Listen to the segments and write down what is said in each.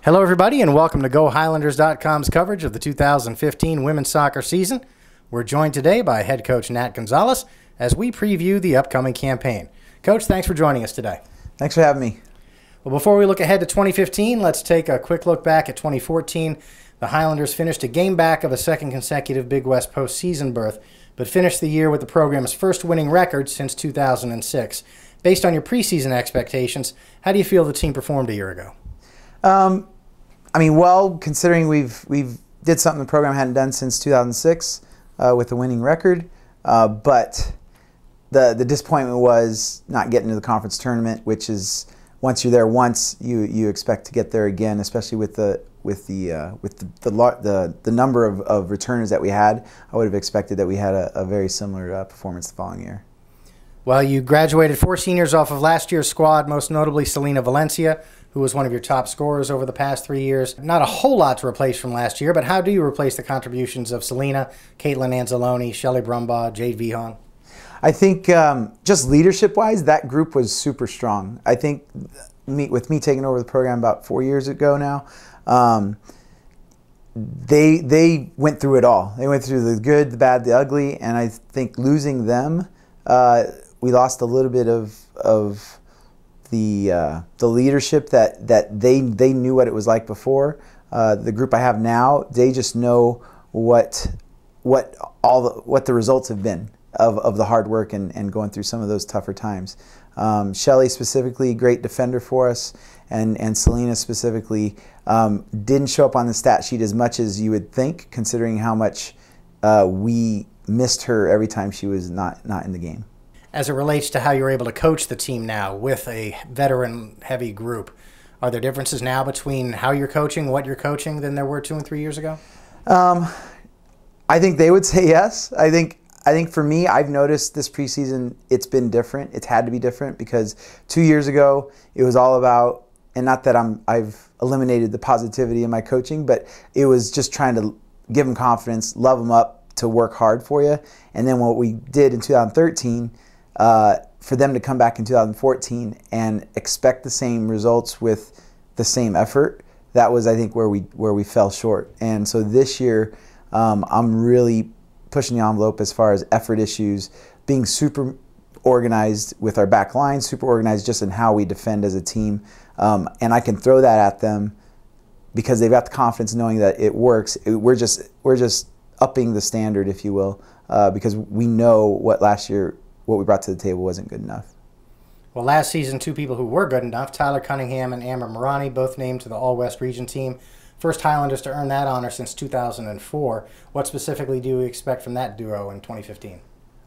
Hello, everybody, and welcome to GoHighlanders.com's coverage of the 2015 women's soccer season. We're joined today by head coach Nat Gonzalez as we preview the upcoming campaign. Coach, thanks for joining us today. Thanks for having me. Well, before we look ahead to 2015, let's take a quick look back at 2014. The Highlanders finished a game back of a second consecutive Big West postseason berth, but finished the year with the program's first winning record since 2006. Based on your preseason expectations, how do you feel the team performed a year ago? Well, considering we've did something the program hadn't done since 2006 with a winning record, but the disappointment was not getting to the conference tournament, which is once you're there once, you expect to get there again, especially with the number of returners that we had. I would have expected that we had a very similar performance the following year. Well, you graduated 4 seniors off of last year's squad, most notably Selena Valencia, who was one of your top scorers over the past 3 years. Not a whole lot to replace from last year, but how do you replace the contributions of Selena, Caitlin Anzalone, Shelley Brumbaugh, Jade Vihon? I think just leadership-wise, that group was super strong. I think with me taking over the program about 4 years ago now, they went through it all. They went through the good, the bad, the ugly, and I think losing them, we lost a little bit of the leadership that they knew what it was like before. The group I have now, they just know what the results have been of the hard work and going through some of those tougher times. Shelley specifically, great defender for us, and Selena specifically didn't show up on the stat sheet as much as you would think, considering how much we missed her every time she was not in the game. As it relates to how you're able to coach the team now with a veteran-heavy group, are there differences now between how you're coaching, what you're coaching, than there were 2 and 3 years ago? I think they would say yes. I think for me, I've noticed this preseason it's been different. It's had to be different because 2 years ago it was all about, and not that I've eliminated the positivity in my coaching, but it was just trying to give them confidence, love them up to work hard for you. And then what we did in 2013. For them to come back in 2014 and expect the same results with the same effort, that was, I think, where we fell short. And so this year, I'm really pushing the envelope as far as effort issues, being super organized with our back line, super organized just in how we defend as a team. And I can throw that at them because they've got the confidence knowing that it works. We're just upping the standard, if you will, because we know what we brought to the table wasn't good enough. Well, last season, 2 people who were good enough, Tyler Cunningham and Amber Marani, both named to the All-West Region team. First Highlanders to earn that honor since 2004. What specifically do you expect from that duo in 2015?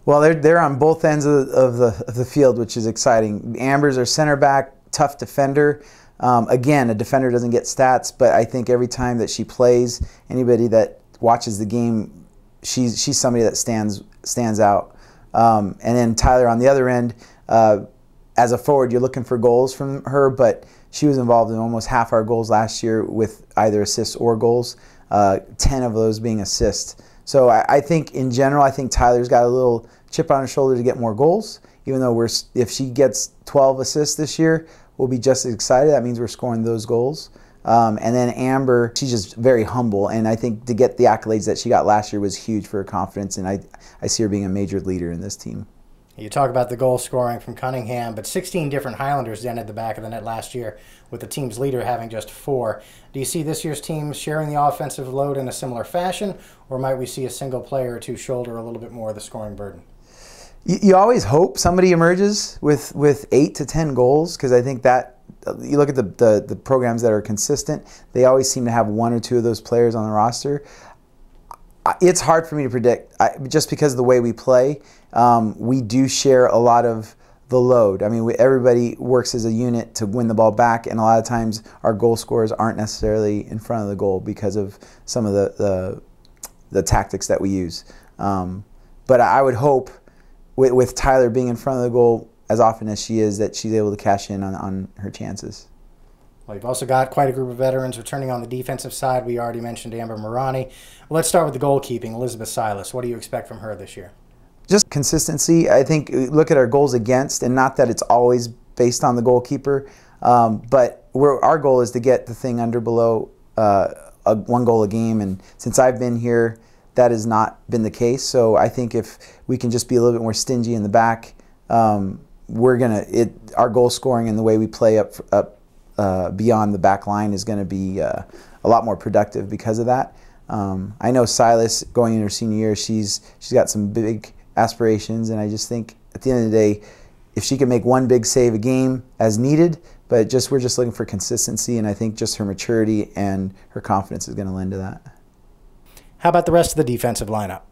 Well, they're on both ends of the field, which is exciting. Amber's our center back, tough defender. Again, a defender doesn't get stats, but I think every time that she plays, anybody that watches the game, she's somebody that stands out. And then Tyler on the other end, as a forward, you're looking for goals from her, but she was involved in almost half our goals last year with either assists or goals, 10 of those being assists. So I think in general, I think Tyler's got a little chip on her shoulder to get more goals, even though if she gets 12 assists this year, we'll be just as excited. That means we're scoring those goals. And then Amber, she's just very humble, and I think to get the accolades that she got last year was huge for her confidence, and I see her being a major leader in this team. You talk about the goal scoring from Cunningham, but 16 different Highlanders ended the back of the net last year, with the team's leader having just 4. Do you see this year's team sharing the offensive load in a similar fashion, or might we see a single player or two shoulder a little bit more of the scoring burden? You always hope somebody emerges with 8 to 10 goals, because I think that you look at the programs that are consistent, they always seem to have 1 or 2 of those players on the roster. It's hard for me to predict, just because of the way we play. We do share a lot of the load. I mean, everybody works as a unit to win the ball back, and a lot of times our goal scorers aren't necessarily in front of the goal because of some of the tactics that we use. But I would hope with Tyler being in front of the goal as often as she is, that she's able to cash in on her chances. Well, you've also got quite a group of veterans returning on the defensive side. We already mentioned Amber Marani. Well, let's start with the goalkeeping. Elizabeth Silas, what do you expect from her this year? Just consistency. I think look at our goals against, and not that it's always based on the goalkeeper. But our goal is to get the thing under below 1 goal a game, and since I've been here, that has not been the case. So I think if we can just be a little bit more stingy in the back, our goal scoring and the way we play up beyond the back line is going to be a lot more productive because of that. I know Silas, going into her senior year, she's got some big aspirations, and I just think at the end of the day, if she can make one big save a game as needed, but we're just looking for consistency, and I think just her maturity and her confidence is going to lend to that. How about the rest of the defensive lineup?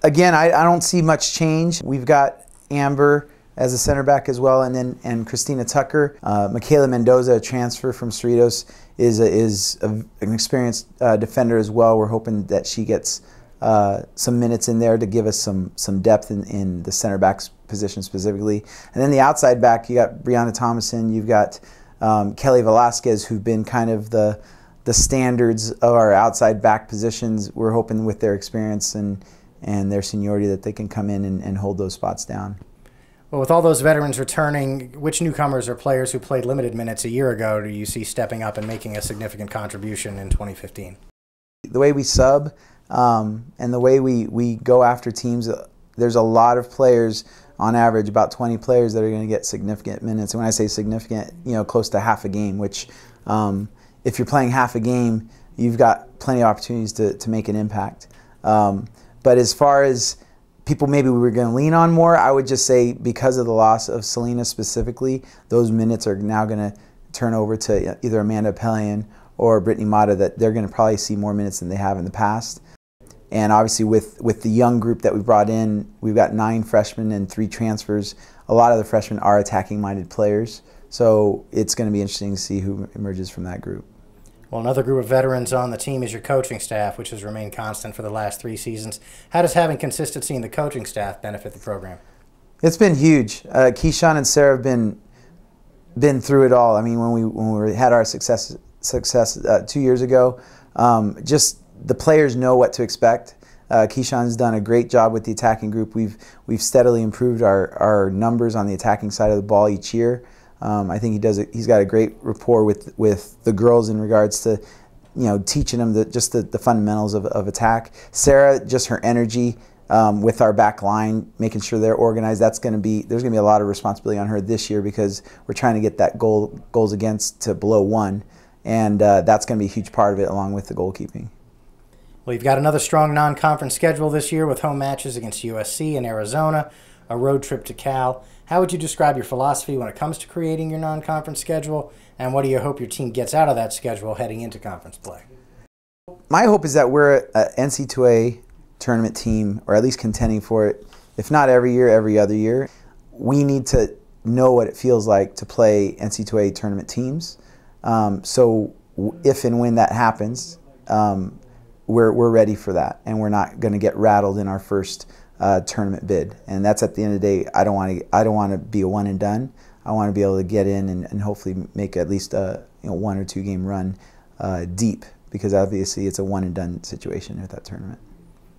Again, I don't see much change. We've got Amber as a center back as well, and Christina Tucker. Michaela Mendoza, a transfer from Cerritos, is an experienced defender as well. We're hoping that she gets some minutes in there to give us some depth in the center back's position specifically. And then the outside back, you got Brianna Thomason, you've got Kelly Velasquez, who've been kind of the standards of our outside back positions. We're hoping with their experience and their seniority that they can come in and hold those spots down. Well, with all those veterans returning, which newcomers or players who played limited minutes a year ago do you see stepping up and making a significant contribution in 2015? The way we sub and the way we go after teams, there's a lot of players, on average about 20 players, that are going to get significant minutes. And when I say significant, close to half a game, which if you're playing half a game, you've got plenty of opportunities to make an impact. But as far as people maybe we were going to lean on more, I would just say because of the loss of Selena specifically, those minutes are now going to turn over to either Amanda Pellion or Brittany Mata, that they're going to probably see more minutes than they have in the past. And obviously with the young group that we brought in, we've got 9 freshmen and 3 transfers. A lot of the freshmen are attacking-minded players, so it's going to be interesting to see who emerges from that group. Well, another group of veterans on the team is your coaching staff, which has remained constant for the last 3 seasons. How does having consistency in the coaching staff benefit the program? It's been huge. Keyshawn and Sarah have been through it all. I mean, when we had our success 2 years ago, just the players know what to expect. Keyshawn's done a great job with the attacking group. We've steadily improved our numbers on the attacking side of the ball each year. I think he's got a great rapport with the girls in regards to, teaching them the fundamentals of attack. Sarah, just her energy with our back line, making sure they're organized. There's going to be a lot of responsibility on her this year because we're trying to get that goals against to below 1, and that's going to be a huge part of it, along with the goalkeeping. Well, you've got another strong non-conference schedule this year with home matches against USC and Arizona, a road trip to Cal. How would you describe your philosophy when it comes to creating your non-conference schedule, and what do you hope your team gets out of that schedule heading into conference play? My hope is that we're an NC2A tournament team, or at least contending for it, if not every year, every other year. We need to know what it feels like to play NC2A tournament teams. So if and when that happens, we're ready for that, and we're not going to get rattled in our first tournament bid. And that's at the end of the day. I don't want to be a one and done. I want to be able to get in and hopefully make at least a 1 or 2 game run deep, because obviously it's a one and done situation with that tournament.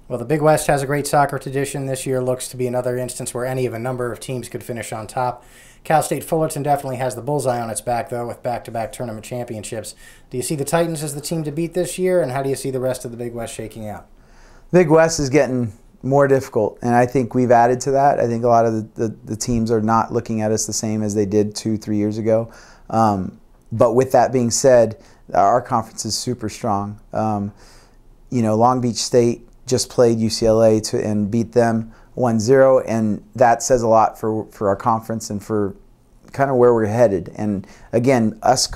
Well, the Big West has a great soccer tradition. This year looks to be another instance where any of a number of teams could finish on top. Cal State Fullerton definitely has the bullseye on its back, though, with back-to-back tournament championships. Do you see the Titans as the team to beat this year, and how do you see the rest of the Big West shaking out? Big West is getting more difficult, and I think we've added to that. I think a lot of the teams are not looking at us the same as they did 2-3 years ago. But with that being said, our conference is super strong. Long Beach State just played UCLA and beat them 1-0, and that says a lot for our conference and for kind of where we're headed. And again, us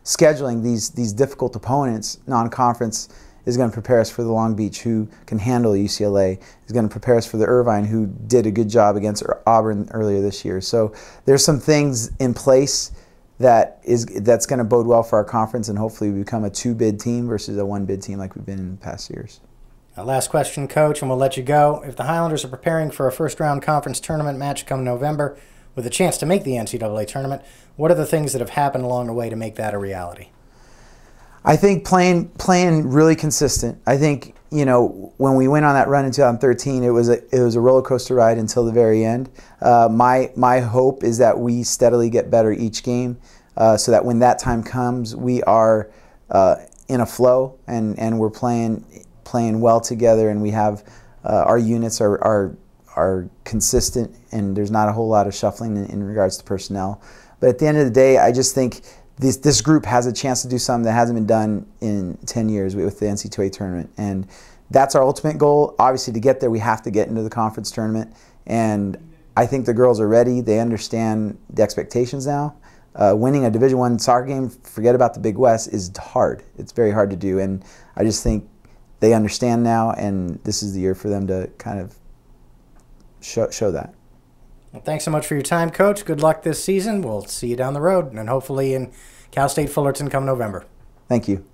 scheduling these difficult opponents, non-conference, is going to prepare us for the Long Beach, who can handle UCLA. Is going to prepare us for the Irvine, who did a good job against Auburn earlier this year. So there's some things in place that's going to bode well for our conference, and hopefully we become a 2-bid team versus a 1-bid team like we've been in the past years. Last question, Coach, and we'll let you go. If the Highlanders are preparing for a first-round conference tournament match come November with a chance to make the NCAA tournament, what are the things that have happened along the way to make that a reality? I think playing really consistent. I think, you know, when we went on that run in 2013, it was a roller coaster ride until the very end. My hope is that we steadily get better each game, so that when that time comes, we are in a flow and we're playing well together, and we have our units are consistent, and there's not a whole lot of shuffling in regards to personnel. But at the end of the day, I just think this group has a chance to do something that hasn't been done in 10 years with the NCAA tournament. And that's our ultimate goal. Obviously, to get there, we have to get into the conference tournament. And I think the girls are ready. They understand the expectations now. Winning a Division I soccer game, forget about the Big West, is hard. It's very hard to do. And I just think they understand now, and this is the year for them to kind of show that. Well, thanks so much for your time, Coach. Good luck this season. We'll see you down the road, and hopefully in Cal State Fullerton come November. Thank you.